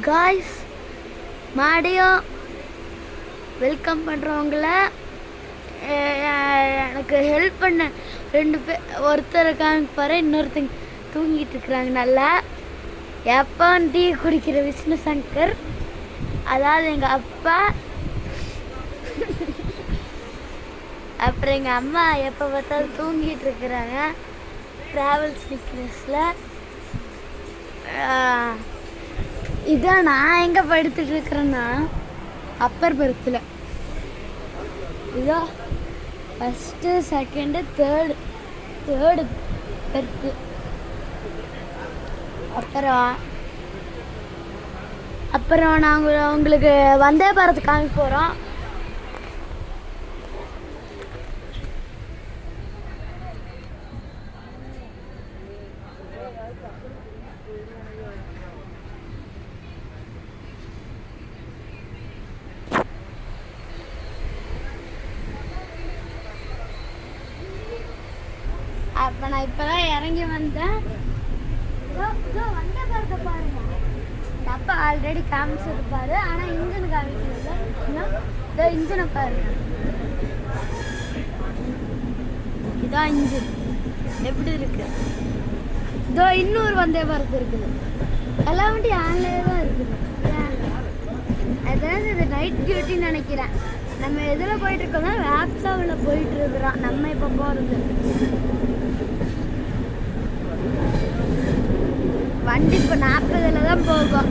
Guys மறுபடியும் welcome பண்ணுறவங்கள எனக்கு help பண்ண ரெண்டு பேர் ஒருத்தர் காமிப்பாரு, இன்னொருத்தங்க தூங்கிட்டு இருக்கிறாங்க. நல்லா எப்போ டீ குடிக்கிற விஷ்ணு சங்கர், அதாவது எங்கள் அப்பா. அப்புறம் எங்கள் அம்மா எப்போ பார்த்தாலும் தூங்கிட்டு இருக்கிறாங்க ட்ராவல் சிக்னஸில். இதான் நான் எங்கே படுத்துட்டு இருக்கிறேன்னா அப்பர் பர்த்தில். இதோ ஃபஸ்ட்டு செகண்டு தேர்டு பெர்த்து. அப்புறம் நாங்கள் உங்களுக்கு வந்தே பாரத் காமிக்க போகிறோம். அப்போ நான் இப்போ தான் இறங்கி வந்தேன். வந்தே பாரத்தை பாருங்க. அப்பா ஆல்ரெடி காமிச்சிருப்பாரு, ஆனால் இன்ஜின் காமிக்கிறது. இன்ஜினை பாருங்க, இதான் இன்ஜின் எப்படி இருக்கு. இதோ இன்னொரு வந்தே பாரத் இருக்குது. எல்லாம் வண்டி ஆன்லேயே தான் இருக்குது. அதாவது இது நைட் டியூட்டின்னு நினைக்கிறேன். நம்ம எதில் போயிட்டு இருக்கோம்னா வேப்ஸாவில் போயிட்டு இருக்கிறோம். நம்ம இப்போ போகிறது வண்டி இப்போ 40 தான் போகும்.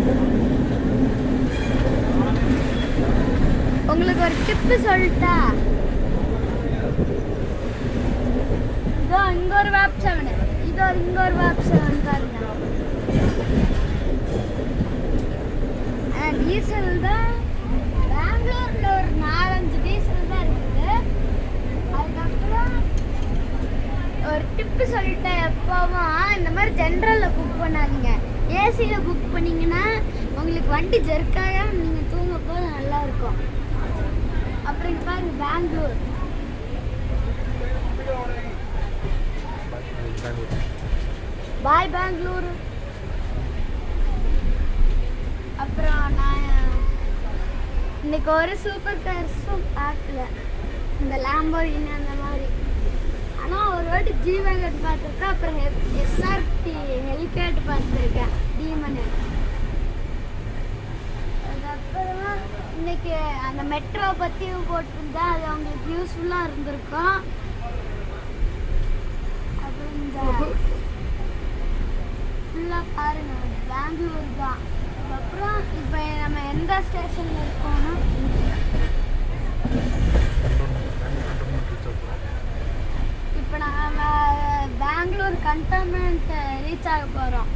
உங்களுக்கு ஒரு டிப்பு சொல்லிட்டா, இதோ இங்க ஒரு வேப்ஸாவன், இதோ இங்க ஒரு வேப்ஸாவன் பாருங்க. டீசல் தான் பெங்களூர்ல ஒரு 4-5 டீசல் தான் இருக்குது. அதுக்கப்புறம் ஒரு டிப்பு சொல்லிட்டேன், எப்போவும் இந்த மாதிரி ஜென்ரலில் புக் பண்ணாதீங்க. ஏசியில் புக் பண்ணிங்கன்னா உங்களுக்கு வண்டி ஜெர்க்காக நீங்கள் தூங்க போது நல்லாயிருக்கும். அப்புறம் இங்கே பாருங்க பெங்களூர். பாய் பெங்களூர். அப்புறம் நான் இன்னைக்கு ஒரு சூப்பர் கார்ஸும் பார்க்கல, இந்த லாம்போர்கினி அந்த மாதிரி. ஆனால் ஒரு வாட்டி ஜீவங்கட் பார்த்துருக்கேன். அப்புறம் எஸ்ஆர்டி ஹெலிகேட் பார்த்துருக்கேன், டீமனு. அதுக்கப்புறமா இன்னைக்கு அந்த மெட்ரோ பற்றியும் போட்டிருந்தா அது அவங்களுக்கு யூஸ்ஃபுல்லாக இருந்திருக்கும். அப்புறம் இந்த ஃபுல்லாக பாருங்கள் பெங்களூர் தான். அதுக்கப்புறம் இப்போ நம்ம எந்த ஸ்டேஷனில் இருக்கோம்னா இப்போ நம்ம பெங்களூர் கண்டோன்மெண்ட் ரீச் ஆக போகிறோம்.